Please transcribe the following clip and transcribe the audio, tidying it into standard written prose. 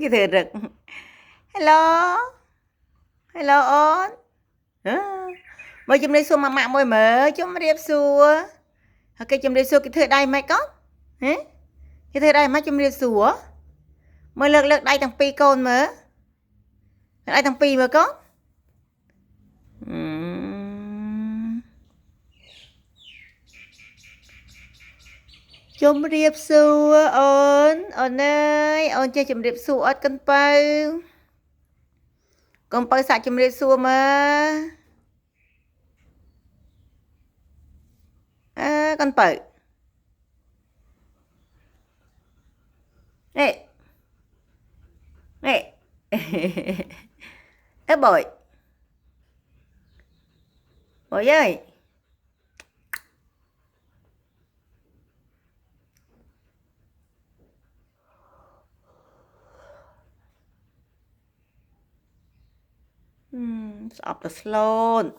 cái thừa rực. Hello. Hello ôn. Mới chùm đi xua mà mạng môi mở chùm riêng xua. Ok chùm đi xua cái thừa đây mày có. Cái thừa đây mày chùm riêng xua. Mới lực đây thằng pi con mở. Đây thằng pi mà có. Chùm riêng xua ôn ơi. Ôn chơi chùm riêng xua ớt con bao. Con bao xạ chùm riêng xua mà. Con bao. Nè. Nè. Ê bội. Bội ơi. Stop the slow.